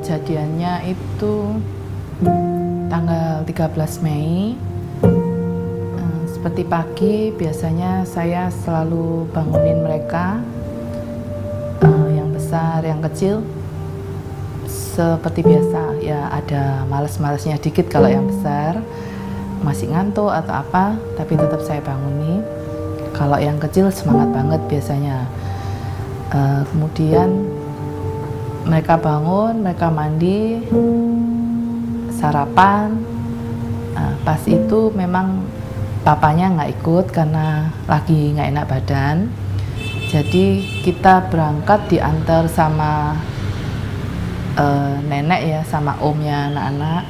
Kejadiannya itu tanggal 13 Mei. Seperti pagi, biasanya saya selalu bangunin mereka, yang besar, yang kecil. Seperti biasa, ya ada males-malesnya dikit kalau yang besar masih ngantuk atau apa, tapi tetap saya banguni. Kalau yang kecil semangat banget biasanya. Kemudian mereka bangun, mereka mandi, sarapan. Pas itu memang papanya nggak ikut karena lagi nggak enak badan. Jadi kita berangkat diantar sama nenek ya, sama omnya anak-anak.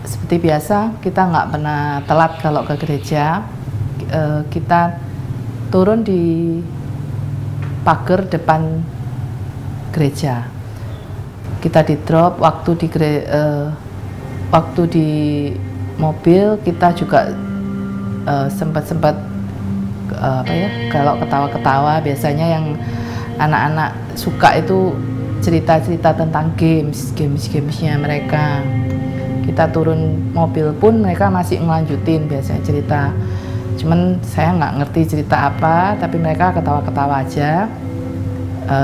Seperti biasa, kita nggak pernah telat kalau ke gereja. Kita turun di pagar depan gereja. Kita di drop waktu di mobil, kita juga sempat kalau ketawa-ketawa. Biasanya yang anak-anak suka itu cerita-cerita tentang gamesnya mereka. Kita turun mobil pun mereka masih ngelanjutin biasanya cerita. Cuman saya nggak ngerti cerita apa, tapi mereka ketawa-ketawa aja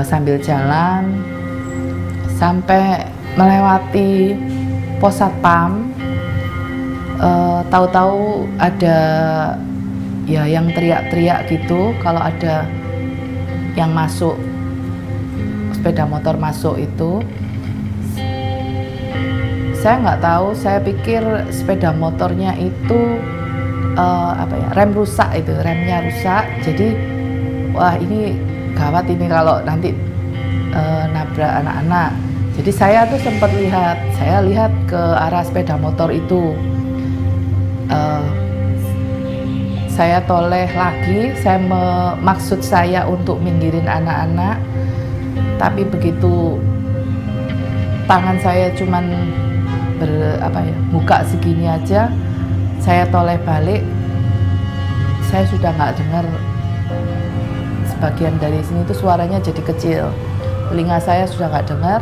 sambil jalan sampai melewati pos satpam. Tahu-tahu ada ya yang teriak-teriak gitu kalau ada yang masuk, sepeda motor masuk itu. Saya nggak tahu, saya pikir sepeda motornya itu rem rusak, itu remnya rusak. Jadi wah, ini gawat ini kalau nanti nabrak anak-anak. Jadi saya tuh sempat lihat ke arah sepeda motor itu. Saya toleh lagi, maksud saya untuk minggirin anak-anak, tapi begitu tangan saya cuman buka segini aja, saya toleh balik, saya sudah nggak dengar. Sebagian dari sini tuh suaranya jadi kecil, telinga saya sudah nggak dengar,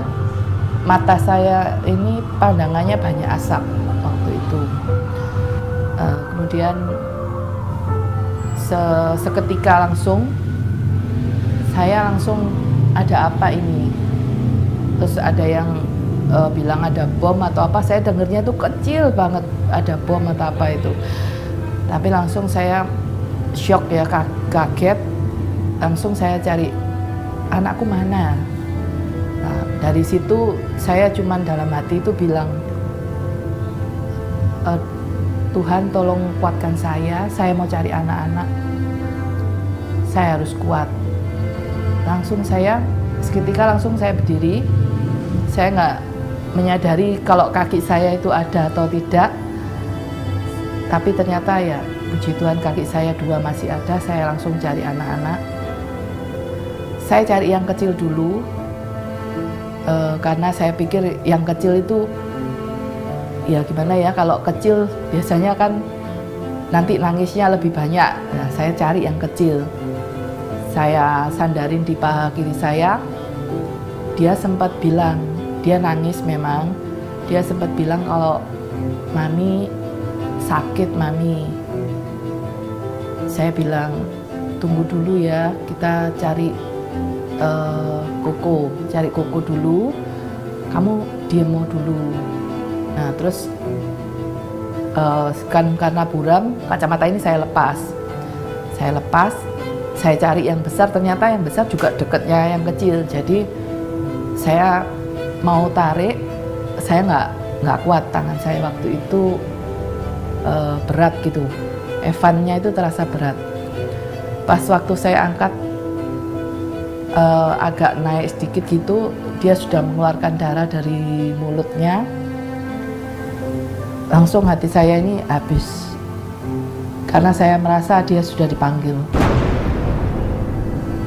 mata saya ini pandangannya banyak asap waktu itu. Kemudian seketika saya langsung ada apa ini, terus ada yang bilang ada bom atau apa. Saya dengernya tuh kecil banget, ada bom atau apa itu, tapi langsung saya shock ya, kaget. Langsung saya cari anakku mana. Nah, dari situ saya cuman dalam hati itu bilang, Tuhan tolong kuatkan saya mau cari anak-anak, saya harus kuat. Seketika langsung saya berdiri. Saya nggak menyadari kalau kaki saya itu ada atau tidak, tapi ternyata ya puji Tuhan kaki saya 2 masih ada. Saya langsung cari anak-anak. Saya cari yang kecil dulu, karena saya pikir yang kecil itu ya gimana ya, kalau kecil biasanya kan nanti nangisnya lebih banyak. Nah, saya cari yang kecil. Saya sandarin di paha kiri saya. Dia sempat bilang, dia nangis memang. Dia sempat bilang kalau mami sakit, mami. Saya bilang tunggu dulu ya, kita cari koko dulu. Kamu diem dulu. Nah terus kan karena buram, kacamata ini saya lepas, saya cari yang besar. Ternyata yang besar juga deketnya yang kecil. Jadi saya mau tarik, saya nggak kuat, tangan saya waktu itu berat gitu, Evannya itu terasa berat. Pas waktu saya angkat agak naik sedikit gitu, dia sudah mengeluarkan darah dari mulutnya. Langsung hati saya ini habis, karena saya merasa dia sudah dipanggil.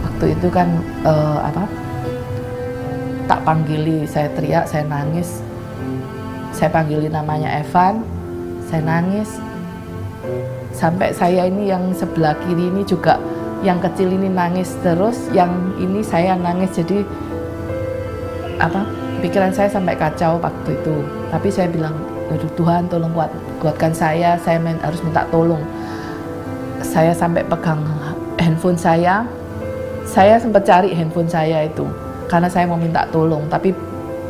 Waktu itu kan tak panggili, saya teriak, saya nangis. Saya panggilin namanya Evan, saya nangis. Sampai saya ini yang sebelah kiri ini juga, yang kecil ini nangis terus, yang ini saya nangis. Jadi pikiran saya sampai kacau waktu itu. Tapi saya bilang, aduh Tuhan tolong kuatkan saya harus minta tolong. Saya sampai pegang handphone saya sempat cari handphone saya itu, karena saya mau minta tolong, tapi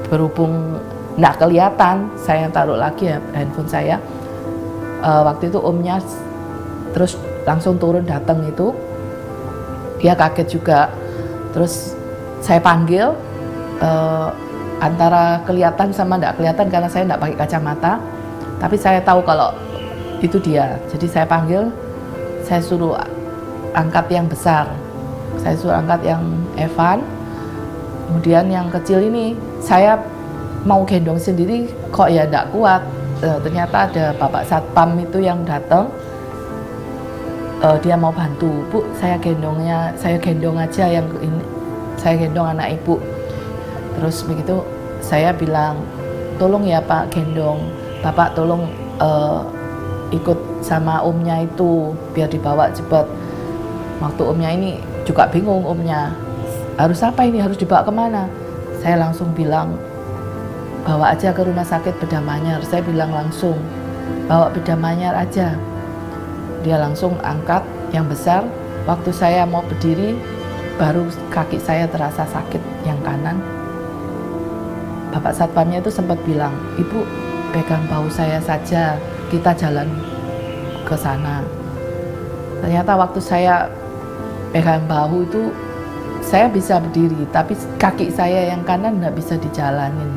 berhubung nggak kelihatan, saya taruh lagi ya handphone saya. Waktu itu omnya terus langsung turun datang itu, dia kaget juga. Terus saya panggil, antara kelihatan sama nggak kelihatan karena saya nggak pakai kacamata, tapi saya tahu kalau itu dia. Jadi saya panggil, saya suruh angkat yang besar, saya suruh angkat yang Evan. Kemudian yang kecil ini saya mau gendong sendiri kok ya nggak kuat. Ternyata ada Bapak Satpam itu yang datang, dia mau bantu. Bu, saya gendong aja yang ini, saya gendong anak ibu. Terus begitu saya bilang, tolong ya Pak gendong, Bapak tolong ikut sama omnya itu biar dibawa cepat. Waktu omnya ini juga bingung, omnya harus apa ini, harus dibawa kemana. Saya langsung bilang, bawa aja ke rumah sakit Bedah Manyar. Saya bilang langsung, bawa Bedah Manyar aja. Dia langsung angkat yang besar. Waktu saya mau berdiri, baru kaki saya terasa sakit yang kanan. Bapak Satpamnya itu sempat bilang, Ibu pegang bahu saya saja, kita jalan ke sana. Ternyata waktu saya pegang bahu itu, saya bisa berdiri, tapi kaki saya yang kanan nggak bisa dijalanin.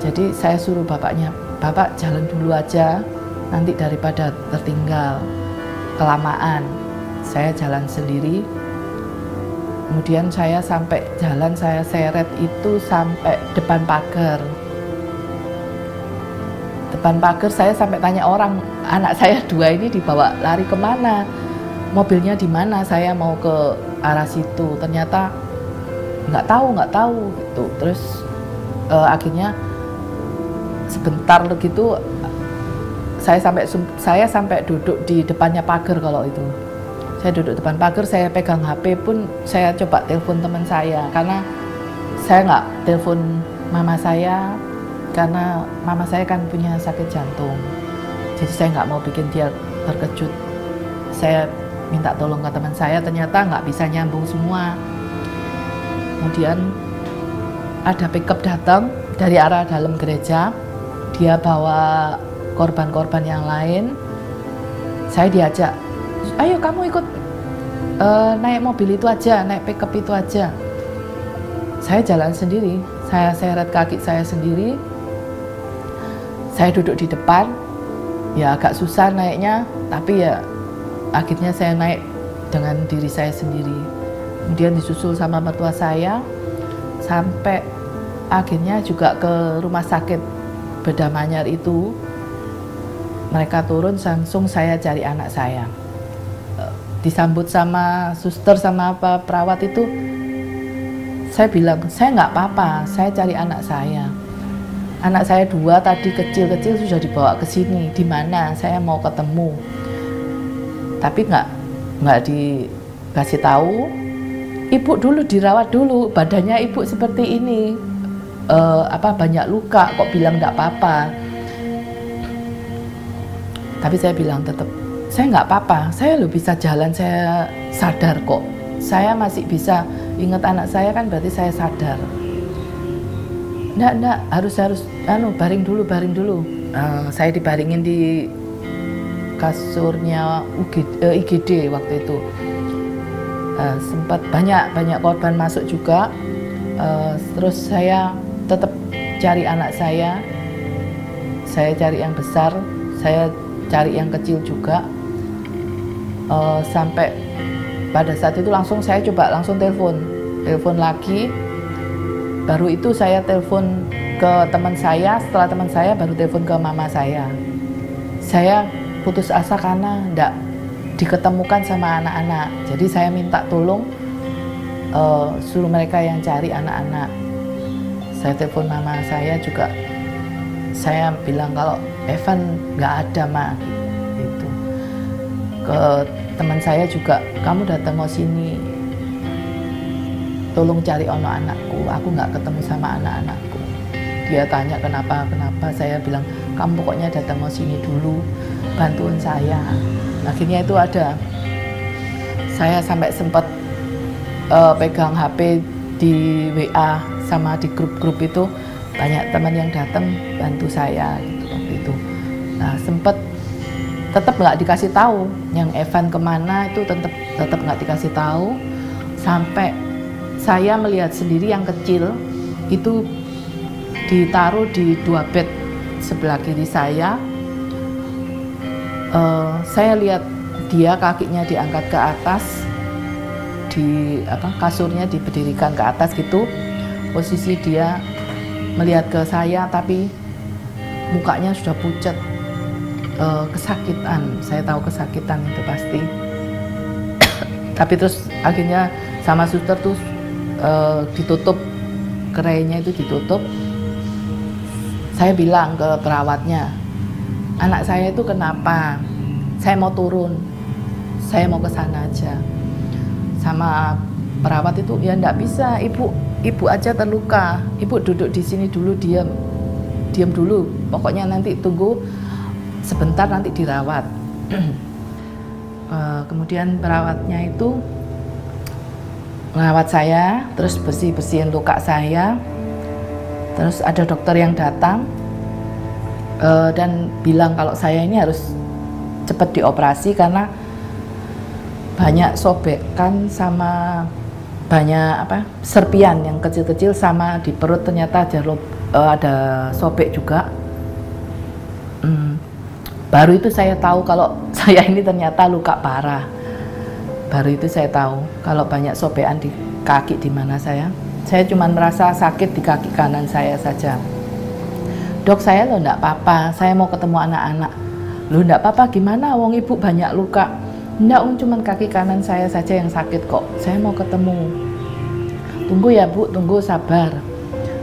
Jadi saya suruh bapaknya, Bapak jalan dulu aja, nanti daripada tertinggal kelamaan. Saya jalan sendiri. Kemudian saya sampai jalan, saya seret itu sampai depan pagar. Depan pagar saya sampai tanya orang, anak saya dua ini dibawa lari kemana? Mobilnya di mana? Saya mau ke arah situ. Ternyata nggak tahu gitu. Terus akhirnya sebentar begitu saya sampai duduk di depannya pagar. Kalau itu saya duduk depan pagar, saya pegang HP pun saya coba telepon teman saya, karena saya nggak telepon mama saya karena mama saya kan punya sakit jantung. Jadi saya nggak mau bikin dia terkejut. Saya minta tolong ke teman saya, ternyata nggak bisa nyambung semua. Kemudian ada pickup datang dari arah dalam gereja. Dia bawa korban-korban yang lain. Saya diajak, ayo kamu ikut naik mobil itu aja, naik pickup itu aja. Saya jalan sendiri, saya seret kaki saya sendiri. Saya duduk di depan, ya agak susah naiknya, tapi ya akhirnya saya naik dengan diri saya sendiri. Kemudian disusul sama mertua saya, sampai akhirnya juga ke rumah sakit Bedah Manyar itu. Mereka turun, langsung saya cari anak saya. Disambut sama suster sama perawat itu. Saya bilang, saya nggak apa-apa, saya cari anak saya. Anak saya dua tadi kecil-kecil sudah dibawa ke sini. Di mana? Saya mau ketemu. Tapi nggak dikasih tahu. Ibu dulu dirawat dulu, badannya ibu seperti ini. Banyak luka, kok bilang nggak apa-apa. Tapi saya bilang tetap, saya nggak apa-apa, saya lo bisa jalan, saya sadar kok. Saya masih bisa ingat anak saya, kan berarti saya sadar. Nggak, harus baring dulu. Saya dibaringin di kasurnya IGD waktu itu. Sempat banyak korban masuk juga. Terus saya tetap cari anak saya cari yang besar, saya cari yang kecil juga. Sampai pada saat itu saya coba langsung telepon lagi. Baru itu saya telepon ke teman saya, setelah teman saya baru telepon ke mama saya. Saya putus asa karena enggak diketemukan sama anak-anak. Jadi saya minta tolong, suruh mereka yang cari anak-anak. Saya telepon mama saya juga, saya bilang kalau Evan nggak ada Ma, gitu. Ke teman saya juga, kamu datang ke sini. tolong cari ono anakku, aku nggak ketemu sama anak-anakku. Dia tanya kenapa, saya bilang kamu pokoknya datang mau sini dulu, bantuin saya. Akhirnya itu ada, saya sampai sempat pegang HP di WA sama di grup-grup itu, banyak teman yang datang bantu saya gitu waktu itu. Nah sempat tetap nggak dikasih tahu, yang Evan kemana itu tetap nggak dikasih tahu, sampai saya melihat sendiri yang kecil itu ditaruh di 2 bed sebelah kiri saya. Saya lihat dia kakinya diangkat ke atas, kasurnya diberdirikan ke atas gitu. Posisi dia melihat ke saya tapi mukanya sudah pucat, kesakitan. Saya tahu kesakitan itu pasti. Tapi terus akhirnya sama suster tuh ditutup, kerainya itu ditutup. Saya bilang ke perawatnya, anak saya itu kenapa? Saya mau turun, saya mau ke sana aja. Sama perawat itu, ya enggak bisa, ibu aja terluka, ibu duduk di sini dulu, diam dulu, pokoknya nanti tunggu sebentar, nanti dirawat. Kemudian perawatnya itu merawat saya, terus bersihin luka saya. Terus ada dokter yang datang dan bilang kalau saya ini harus cepat dioperasi karena banyak sobekan sama banyak serpian yang kecil-kecil, sama di perut ternyata ada sobek juga. Baru itu saya tahu kalau saya ini ternyata luka parah. Baru itu saya tahu kalau banyak sobekan di kaki di mana saya. Saya cuma merasa sakit di kaki kanan saya saja. Dok, saya lo enggak apa-apa, saya mau ketemu anak-anak. Lo enggak apa-apa gimana, wong ibu banyak luka. Enggak, cuma kaki kanan saya saja yang sakit kok, saya mau ketemu. Tunggu ya Bu, tunggu, sabar.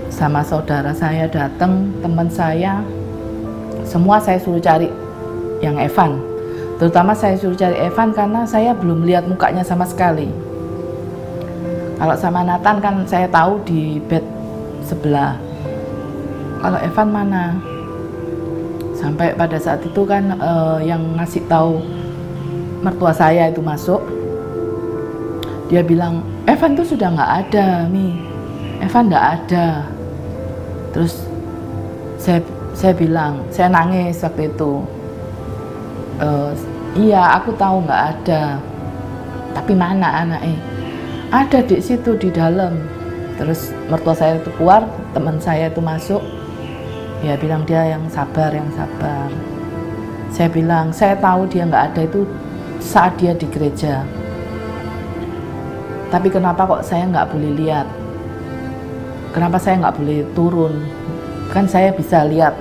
Sama saudara saya datang, teman saya, semua saya suruh cari yang Evan. Terutama saya suruh cari Evan karena saya belum lihat mukanya sama sekali. Kalau sama Nathan kan saya tahu di bed sebelah. Kalau Evan mana? Sampai pada saat itu kan yang ngasih tahu mertua saya itu masuk. Dia bilang, Evan tuh sudah nggak ada, Mi. Evan nggak ada. Terus saya bilang, saya nangis waktu itu. Iya, aku tahu nggak ada. Tapi mana anaknya? Ada di situ di dalam. Terus mertua saya itu keluar, teman saya itu masuk. Ya bilang dia yang sabar. Saya bilang, saya tahu dia nggak ada itu saat dia di gereja. Tapi kenapa kok saya nggak boleh lihat? Kenapa saya nggak boleh turun? Kan saya bisa lihat.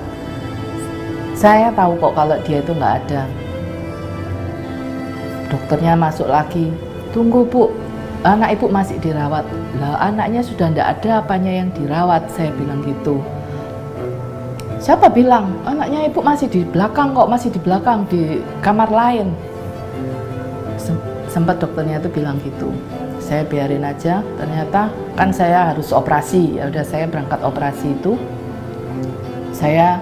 Saya tahu kok kalau dia itu nggak ada. Dokternya masuk lagi. Tunggu Bu, anak ibu masih dirawat. Lah anaknya sudah nggak ada, apanya yang dirawat? Saya bilang gitu. Siapa bilang? Anaknya ibu masih di belakang kok, masih di belakang di kamar lain. Sempat dokternya itu bilang gitu. Saya biarin aja. Ternyata kan saya harus operasi. Ya udah, saya berangkat operasi itu. Saya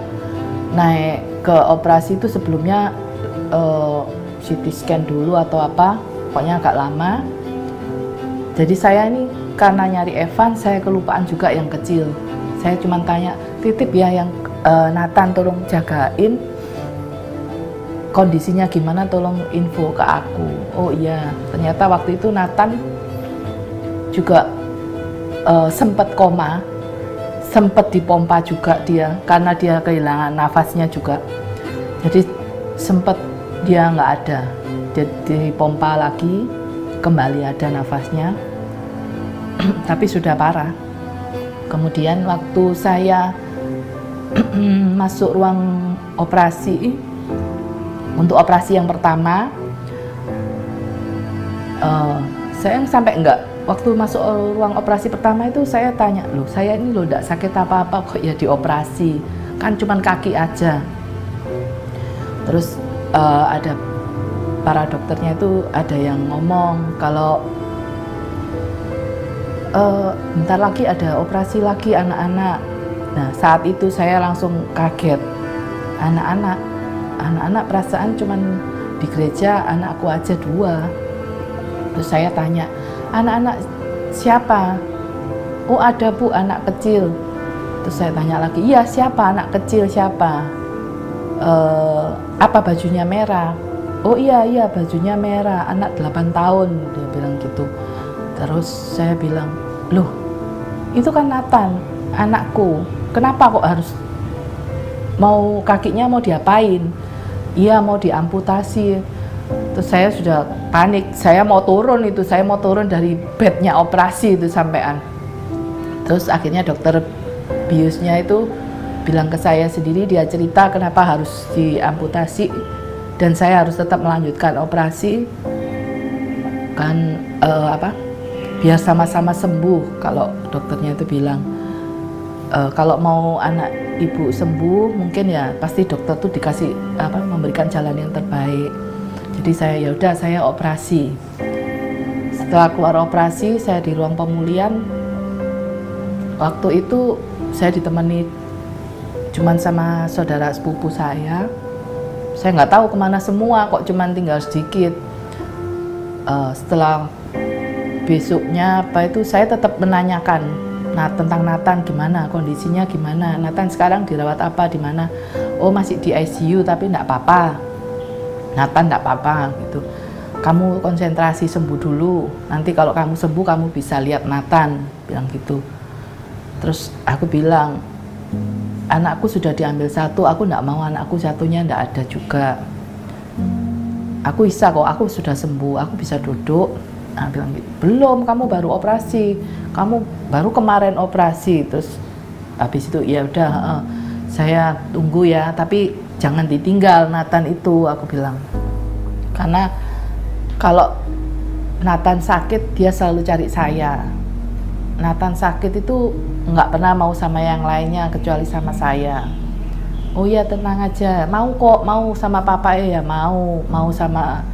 naik ke operasi itu sebelumnya CT scan dulu atau apa, pokoknya agak lama. Jadi saya ini karena nyari Evan, saya kelupaan juga yang kecil. Saya cuma tanya, titip ya yang Nathan, tolong jagain kondisinya gimana, tolong info ke aku. Oh iya, ternyata waktu itu Nathan juga sempat koma, sempat dipompa juga dia, karena dia kehilangan nafasnya juga. Jadi sempat dia nggak ada, jadi dipompa lagi, kembali ada nafasnya, tapi sudah parah. Kemudian waktu saya masuk ruang operasi, untuk operasi yang pertama, saya sampai enggak, waktu masuk ruang operasi pertama itu saya tanya, loh saya ini loh enggak sakit apa-apa kok ya dioperasi, kan cuman kaki aja. Terus ada para dokternya itu ada yang ngomong kalau bentar lagi ada operasi lagi anak-anak. Nah saat itu saya langsung kaget. Anak-anak perasaan cuman di gereja anakku aja 2. Terus saya tanya, anak-anak siapa? Oh ada Bu, anak kecil. Terus saya tanya lagi, iya siapa anak kecil siapa? Apa bajunya merah? Oh iya bajunya merah, anak 8 tahun, dia bilang gitu. Terus saya bilang, loh itu kan Nathan, anakku, kenapa kok harus kakinya mau diapain? Iya mau diamputasi. Terus saya sudah panik, saya mau turun dari bednya operasi itu sampean. Terus akhirnya dokter biusnya itu bilang ke saya sendiri, dia cerita kenapa harus diamputasi dan saya harus tetap melanjutkan operasi kan, biar sama-sama sembuh. Kalau dokternya itu bilang kalau mau anak ibu sembuh mungkin ya pasti dokter tuh dikasih memberikan jalan yang terbaik. Jadi saya operasi. Setelah keluar operasi saya di ruang pemulihan. Waktu itu saya ditemani cuman sama saudara sepupu saya. Saya nggak tahu kemana semua, kok cuman tinggal sedikit. Setelah besoknya saya tetap menanyakan tentang Nathan, gimana kondisinya, gimana Nathan sekarang dirawat apa, di mana? Oh masih di ICU tapi nggak apa-apa, Nathan nggak apa-apa gitu. Kamu konsentrasi sembuh dulu, nanti kalau kamu sembuh kamu bisa lihat Nathan, bilang gitu. Terus aku bilang, anakku sudah diambil 1, aku nggak mau anakku satunya nggak ada juga. Aku bisa kok, aku sudah sembuh, aku bisa duduk. Nah, bilang gitu, belum, kamu baru operasi, kamu baru kemarin operasi. Terus habis itu ya udah, saya tunggu ya, tapi jangan ditinggal Nathan itu, aku bilang. Karena kalau Nathan sakit dia selalu cari saya. Nathan sakit itu nggak pernah mau sama yang lainnya kecuali sama saya. Oh ya tenang aja, mau kok, mau sama papa ya mau sama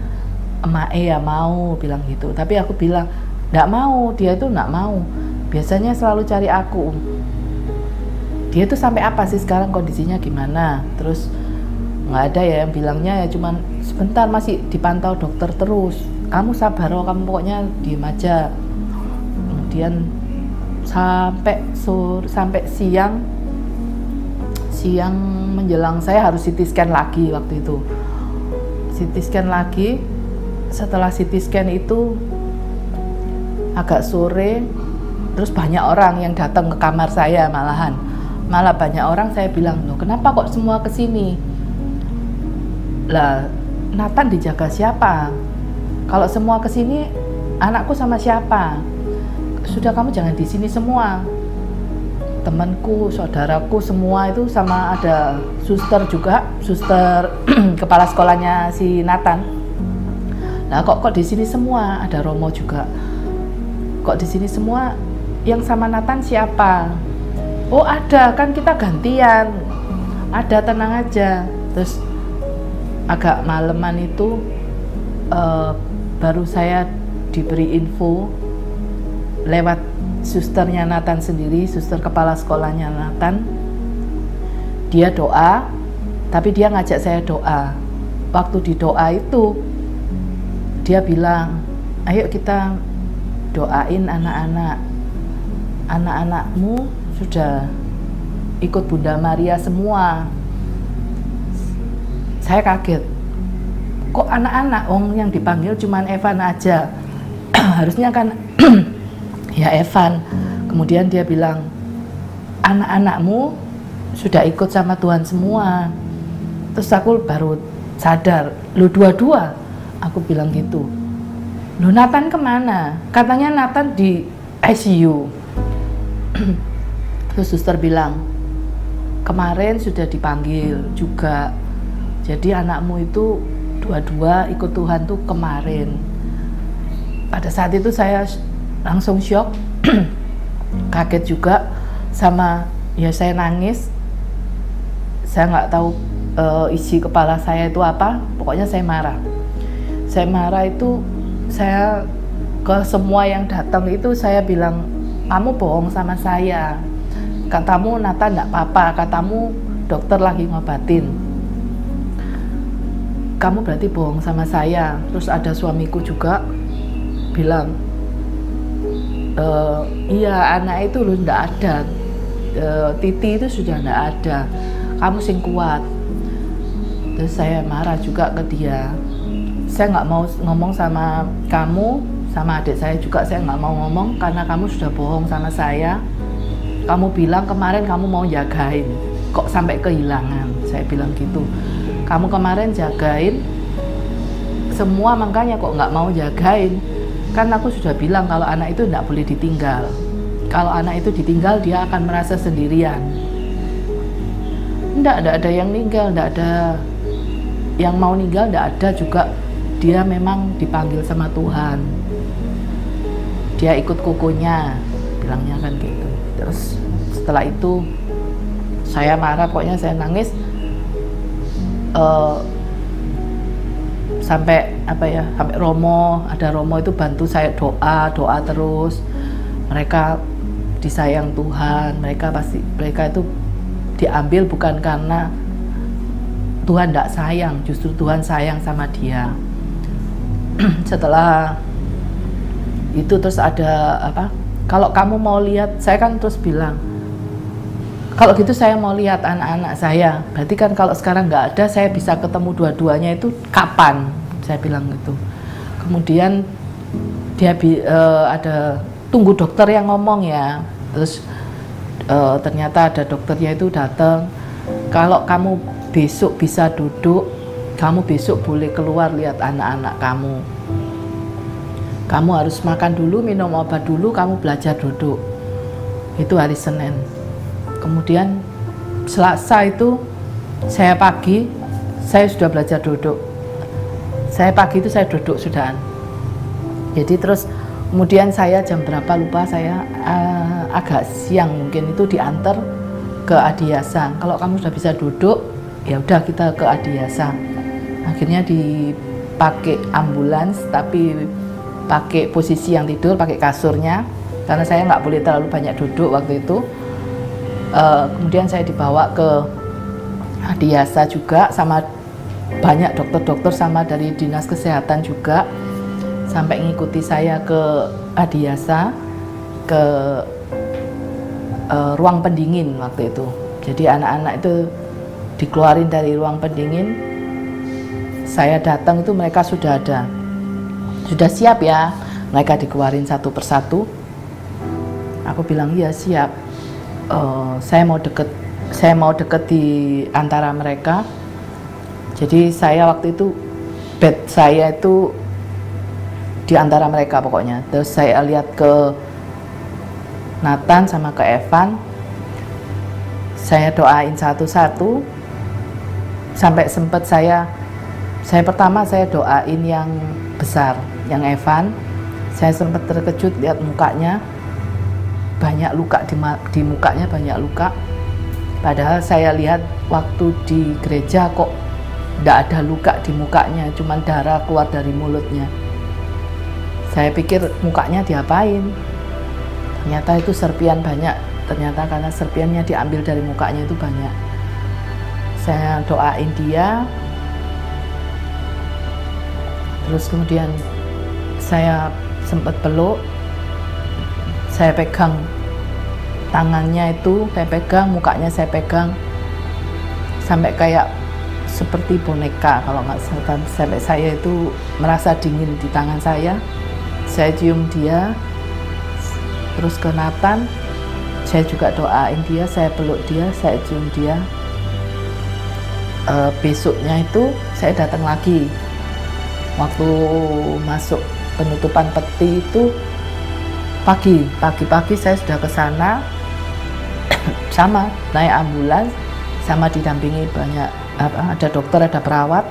emak ya mau, bilang gitu. Tapi aku bilang nggak mau, dia itu nggak mau. Biasanya selalu cari aku. Dia itu sampai apa sih sekarang, kondisinya gimana? Terus nggak ada ya yang bilangnya ya cuman sebentar, masih dipantau dokter terus. Kamu sabar, kamu pokoknya diem aja. Kemudian sampai siang menjelang saya harus CT scan lagi waktu itu. CT scan lagi. Setelah CT scan itu agak sore, terus banyak orang yang datang ke kamar saya, malah banyak orang. Saya bilang, loh kenapa kok semua kesini? Lah Nathan dijaga siapa? Kalau semua kesini, anakku sama siapa? Sudah, kamu jangan di sini semua. Temanku, saudaraku semua itu, sama ada suster juga, suster kepala sekolahnya si Nathan. Nah kok di sini semua, ada Romo juga. Kok di sini semua, yang sama Nathan siapa? Oh ada, kan kita gantian. Ada, tenang aja. Terus agak maleman itu baru saya diberi info lewat susternya Nathan sendiri, suster kepala sekolahnya Nathan. Dia doa, tapi dia ngajak saya doa. Waktu di doa itu dia bilang, ayo kita doain anak-anakmu sudah ikut Bunda Maria semua. Saya kaget, kok anak-anak, yang dipanggil cuman Evan aja. Harusnya kan ya Evan. Kemudian dia bilang, anak-anakmu sudah ikut sama Tuhan semua. Terus aku baru sadar, lu dua-dua. Aku bilang gitu. Lu Nathan kemana? Katanya Nathan di ICU. Terus suster bilang, kemarin sudah dipanggil juga. Jadi anakmu itu dua-dua ikut Tuhan tuh kemarin. Pada saat itu saya langsung shock, kaget juga, sama ya saya nangis. Saya nggak tahu isi kepala saya itu apa, pokoknya saya marah. Saya marah itu, saya ke semua yang datang itu saya bilang, kamu bohong sama saya, katamu Nathan nggak apa-apa, katamu dokter lagi ngobatin, kamu berarti bohong sama saya. Terus ada suamiku juga bilang, iya anak itu loh nggak ada, Titi itu sudah nggak ada, kamu sing kuat. Terus saya marah juga ke dia, saya nggak mau ngomong sama kamu, sama adik saya juga saya nggak mau ngomong karena kamu sudah bohong sama saya. Kamu bilang kemarin kamu mau jagain, kok sampai kehilangan? Saya bilang gitu. Kamu kemarin jagain semua, makanya kok nggak mau jagain? Kan aku sudah bilang kalau anak itu nggak boleh ditinggal. Kalau anak itu ditinggal dia akan merasa sendirian. Nggak ada yang ninggal, nggak ada yang mau ninggal, nggak ada juga. Dia memang dipanggil sama Tuhan. Dia ikut kukunya, bilangnya kan gitu. Terus setelah itu saya marah, pokoknya saya nangis sampai sampai Romo, ada Romo itu bantu saya doa terus. Mereka disayang Tuhan, mereka itu diambil bukan karena Tuhan tidak sayang, justru Tuhan sayang sama dia. Setelah itu terus ada kalau kamu mau lihat, saya kan terus bilang, kalau gitu saya mau lihat anak-anak saya, berarti kan kalau sekarang nggak ada, saya bisa ketemu dua-duanya itu kapan? Saya bilang gitu. Kemudian dia ada tunggu dokter yang ngomong ya. Terus ternyata ada dokternya itu datang, kalau kamu besok bisa duduk, kamu besok boleh keluar lihat anak-anak kamu. Kamu harus makan dulu, minum obat dulu, kamu belajar duduk. Itu hari Senin. Kemudian Selasa itu saya pagi, saya sudah belajar duduk. Saya pagi itu saya duduk sudah. Jadi terus kemudian saya jam berapa lupa, saya agak siang mungkin itu diantar ke Adiasa. Kalau kamu sudah bisa duduk, ya udah kita ke Adiasa. Akhirnya dipakai ambulans, tapi pakai posisi yang tidur, pakai kasurnya, karena saya nggak boleh terlalu banyak duduk waktu itu. Kemudian saya dibawa ke Adiasa juga, sama banyak dokter-dokter sama dari dinas kesehatan juga, sampai ngikuti saya ke Adiasa, ke ruang pendingin waktu itu. Jadi anak-anak itu dikeluarin dari ruang pendingin. Saya datang itu mereka sudah ada, sudah siap ya, mereka dikeluarin satu persatu. Aku bilang iya siap. Saya mau deket di antara mereka. Jadi saya waktu itu bed saya itu di antara mereka pokoknya. Terus saya lihat ke Nathan sama ke Evan, saya doain satu-satu sampai sempat saya pertama saya doain yang besar, yang Evan. Saya sempat terkejut lihat mukanya banyak luka, di mukanya banyak luka. Padahal saya lihat waktu di gereja kok tidak ada luka di mukanya, cuman darah keluar dari mulutnya. Saya pikir mukanya diapain, ternyata itu serpian banyak. Ternyata karena serpiannya diambil dari mukanya itu banyak. Saya doain dia, terus kemudian saya sempat peluk, saya pegang tangannya itu, saya pegang mukanya, saya pegang sampai kayak seperti boneka kalau nggak salah. Sampai saya itu merasa dingin di tangan saya cium dia. Terus ke Nathan, saya juga doain dia, saya peluk dia, saya cium dia. Besoknya itu saya datang lagi, waktu masuk penutupan peti itu pagi-pagi saya sudah ke sana, sama naik ambulans, sama didampingi banyak ada dokter, ada perawat.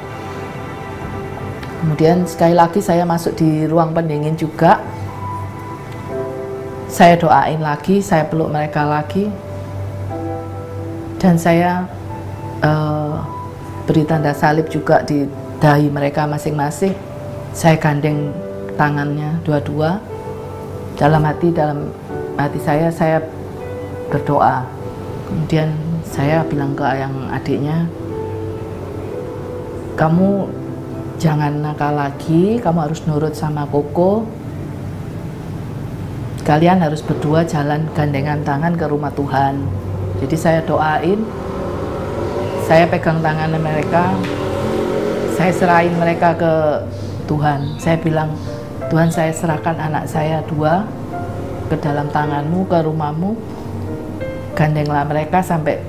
Kemudian sekali lagi saya masuk di ruang pendingin juga, saya doain lagi, saya peluk mereka lagi, dan saya beri tanda salib juga di dahi mereka masing-masing. Saya gandeng tangannya dua-dua, dalam hati, dalam hati saya berdoa. Kemudian saya bilang ke yang adiknya, kamu jangan nakal lagi, kamu harus nurut sama Koko. Kalian harus berdua jalan gandengan tangan ke rumah Tuhan. Jadi saya doain, saya pegang tangan mereka, saya serahin mereka ke Tuhan. Saya bilang, Tuhan, saya serahkan anak saya dua ke dalam tanganmu, ke rumahmu. Gandenglah mereka sampai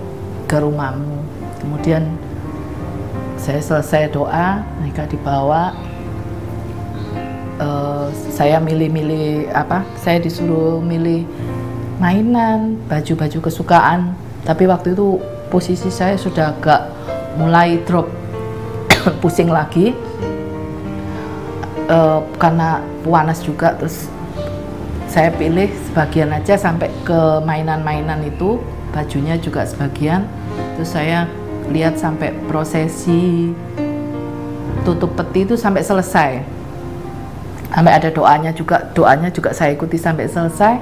ke rumahmu. Kemudian saya selesai doa, mereka dibawa. Saya milih-milih saya disuruh milih mainan, baju-baju kesukaan. Tapi waktu itu posisi saya sudah agak mulai drop, pusing lagi karena panas juga. Terus saya pilih sebagian aja sampai ke mainan-mainan itu, bajunya juga sebagian. Terus saya lihat sampai prosesi tutup peti itu sampai selesai. Sampai ada doanya juga saya ikuti sampai selesai.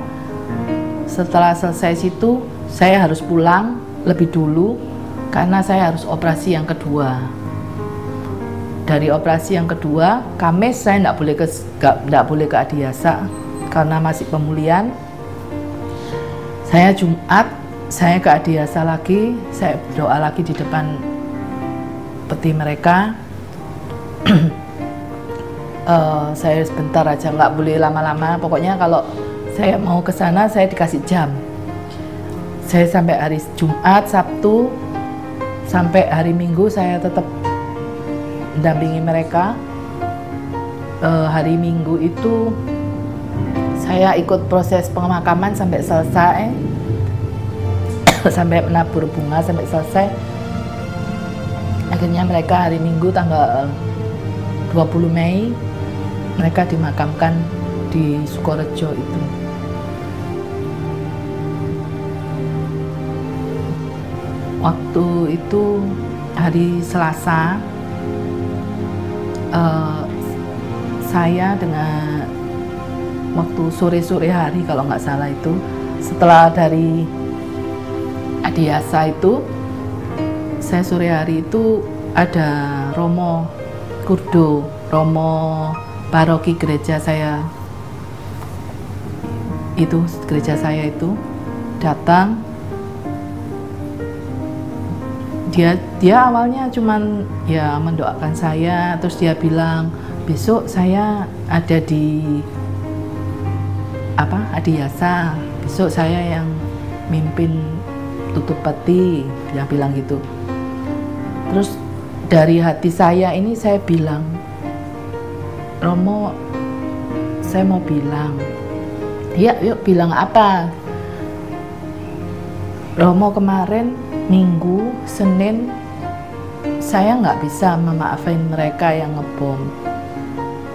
Setelah selesai situ, saya harus pulang lebih dulu karena saya harus operasi yang kedua. Dari operasi yang kedua, Kamis saya nggak boleh ke Adiasa karena masih pemulihan. Saya Jumat, saya ke Adiasa lagi, saya berdoa lagi di depan peti mereka. Saya sebentar aja, nggak boleh lama-lama. Pokoknya kalau saya mau ke sana, saya dikasih jam. Saya sampai hari Jumat, Sabtu, sampai hari Minggu saya tetap mendampingi mereka. Hari Minggu itu saya ikut proses pemakaman sampai selesai, sampai menabur bunga sampai selesai. Akhirnya mereka hari Minggu tanggal 20 Mei mereka dimakamkan di Sukorejo itu. Waktu itu hari Selasa, saya dengan waktu sore-sore hari kalau nggak salah itu, setelah dari Adiasa itu, saya sore hari itu ada Romo Kurdo, Romo paroki gereja saya itu datang. Dia awalnya cuman ya mendoakan saya, terus dia bilang besok saya ada di Adiasa, besok saya yang mimpin tutup peti, dia bilang gitu. Terus dari hati saya ini saya bilang, Romo, saya mau bilang. Ya, yuk bilang apa? Romo, kemarin Minggu, Senin, saya nggak bisa memaafin mereka yang ngebom.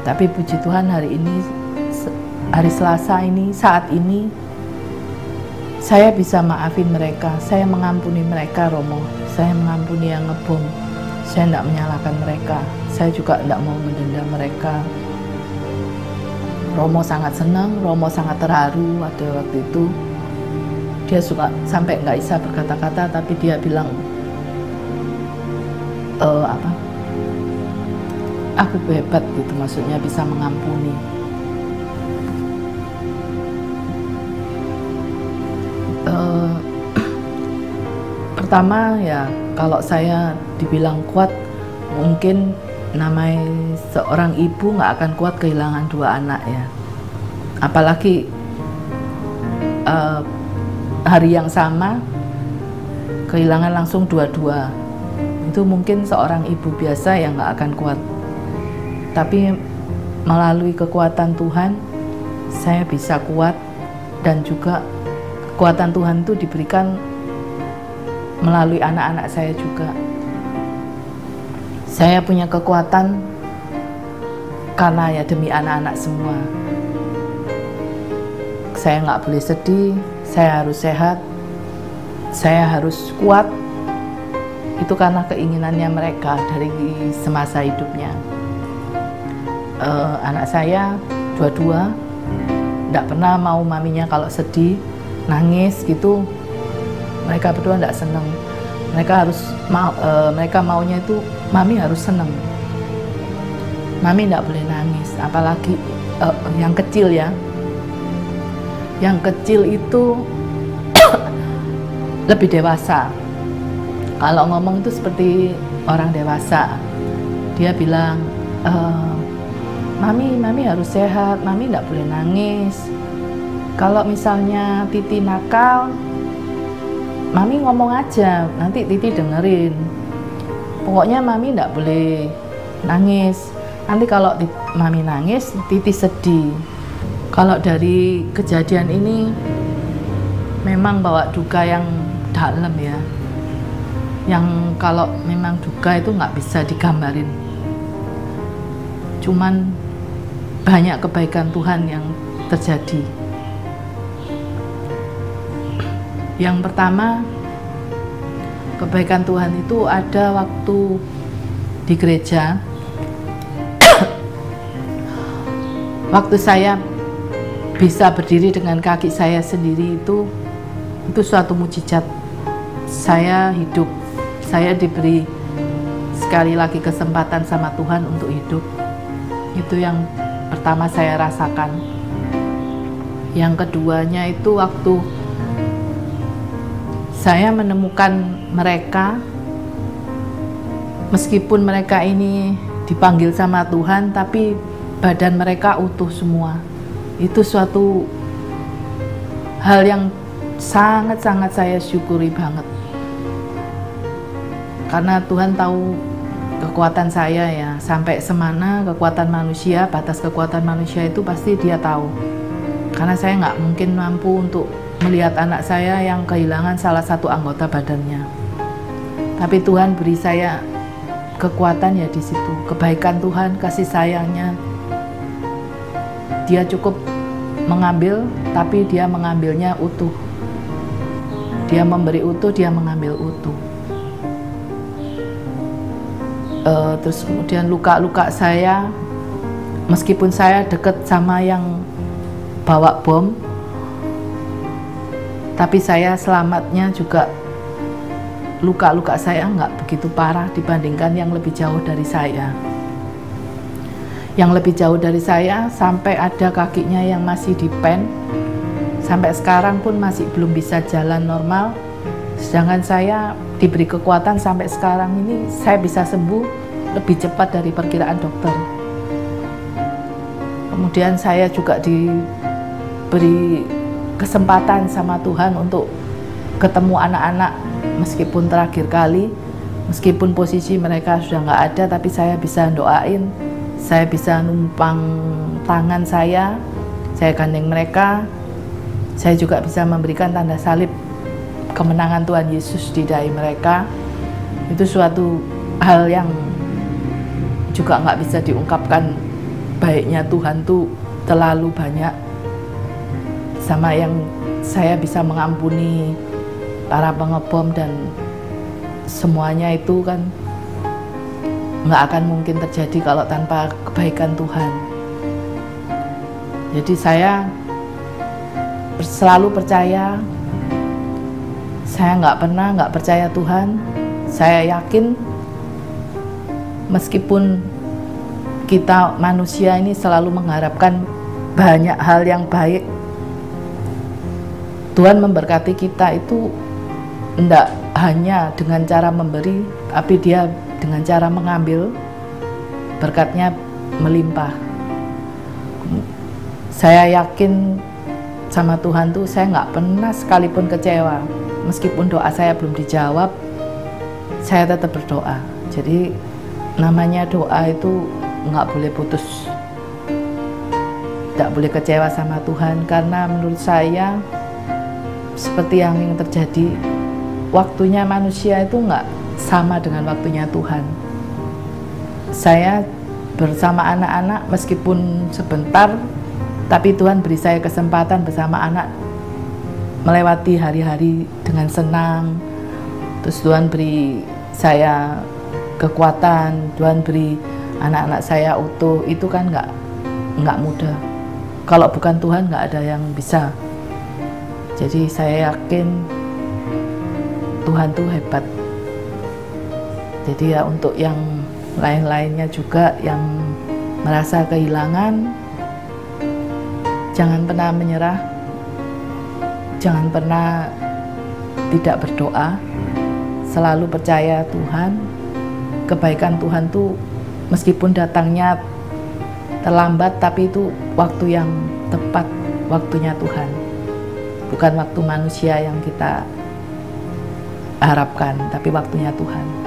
Tapi puji Tuhan hari ini, hari Selasa ini, saat ini, saya bisa maafin mereka. Saya mengampuni mereka, Romo. Saya mengampuni yang ngebom. Saya tidak menyalahkan mereka. Saya juga tidak mau mendenda mereka. Romo sangat senang, Romo sangat terharu. Ada waktu itu dia suka sampai nggak bisa berkata-kata, tapi dia bilang aku hebat gitu, maksudnya bisa mengampuni. Pertama ya, kalau saya dibilang kuat, mungkin namanya seorang ibu nggak akan kuat kehilangan dua anak ya, apalagi hari yang sama kehilangan langsung dua-dua. Itu mungkin seorang ibu biasa yang nggak akan kuat, tapi melalui kekuatan Tuhan saya bisa kuat. Dan juga kekuatan Tuhan itu diberikan melalui anak-anak saya juga. Saya punya kekuatan karena ya demi anak-anak semua. Saya nggak boleh sedih, saya harus sehat, saya harus kuat. Itu karena keinginannya mereka dari semasa hidupnya. Anak saya dua-dua tidak pernah mau maminya kalau sedih, nangis gitu. Mereka berdua tidak senang. Mereka maunya itu mami harus senang. Mami tidak boleh nangis, apalagi yang kecil ya. Yang kecil itu lebih dewasa. Kalau ngomong itu seperti orang dewasa. Dia bilang, Mami harus sehat, Mami tidak boleh nangis. Kalau misalnya Titi nakal, Mami ngomong aja, nanti Titi dengerin. Pokoknya Mami tidak boleh nangis. Nanti kalau Mami nangis, Titi sedih. Kalau dari kejadian ini, memang bawa duka yang dalam ya. Yang kalau memang duka itu nggak bisa digambarin. Cuman banyak kebaikan Tuhan yang terjadi. Yang pertama, kebaikan Tuhan itu ada waktu di gereja. Waktu saya bisa berdiri dengan kaki saya sendiri itu suatu mujizat. Saya hidup, saya diberi sekali lagi kesempatan sama Tuhan untuk hidup. Itu yang pertama saya rasakan. Yang keduanya itu waktu saya menemukan mereka, meskipun mereka ini dipanggil sama Tuhan, tapi badan mereka utuh semua. Itu suatu hal yang sangat-sangat saya syukuri banget. Karena Tuhan tahu kekuatan saya ya, sampai semana kekuatan manusia, batas kekuatan manusia itu pasti Dia tahu. Karena saya nggak mungkin mampu untuk melihat anak saya yang kehilangan salah satu anggota badannya. Tapi Tuhan beri saya kekuatan ya di situ, kebaikan Tuhan, kasih sayangnya. Dia cukup mengambil, tapi Dia mengambilnya utuh. Dia memberi utuh, Dia mengambil utuh. Terus kemudian luka-luka saya, meskipun saya dekat sama yang bawa bom, tapi saya selamatnya juga, luka-luka saya nggak begitu parah dibandingkan yang lebih jauh dari saya. Yang lebih jauh dari saya sampai ada kakinya yang masih dipen, sampai sekarang pun masih belum bisa jalan normal. Sedangkan saya diberi kekuatan sampai sekarang ini saya bisa sembuh lebih cepat dari perkiraan dokter. Kemudian saya juga diberi kesempatan sama Tuhan untuk ketemu anak-anak, meskipun terakhir kali, meskipun posisi mereka sudah nggak ada, tapi saya bisa doain, saya bisa numpang tangan saya gandeng mereka, saya juga bisa memberikan tanda salib kemenangan Tuhan Yesus di dahi mereka. Itu suatu hal yang juga nggak bisa diungkapkan. Baiknya Tuhan tuh terlalu banyak, sama yang saya bisa mengampuni para pengebom dan semuanya itu kan nggak akan mungkin terjadi kalau tanpa kebaikan Tuhan. Jadi saya selalu percaya, saya nggak percaya Tuhan. Saya yakin meskipun kita manusia ini selalu mengharapkan banyak hal yang baik, Tuhan memberkati kita itu tidak hanya dengan cara memberi, tapi Dia dengan cara mengambil, berkatnya melimpah. Saya yakin sama Tuhan tuh saya nggak pernah sekalipun kecewa. Meskipun doa saya belum dijawab, saya tetap berdoa. Jadi namanya doa itu nggak boleh putus, tidak boleh kecewa sama Tuhan. Karena menurut saya seperti yang terjadi, waktunya manusia itu nggak sama dengan waktunya Tuhan. Saya bersama anak-anak meskipun sebentar, tapi Tuhan beri saya kesempatan bersama anak melewati hari-hari dengan senang. Terus Tuhan beri saya kekuatan, Tuhan beri anak-anak saya utuh. Itu kan nggak mudah. kalau bukan Tuhan nggak ada yang bisa. Jadi saya yakin Tuhan tuh hebat. Jadi ya untuk yang lain-lainnya juga yang merasa kehilangan, jangan pernah menyerah, jangan pernah tidak berdoa, selalu percaya Tuhan. Kebaikan Tuhan tuh meskipun datangnya terlambat, tapi itu waktu yang tepat, waktunya Tuhan, bukan waktu manusia yang kita harapkan, tapi waktunya Tuhan.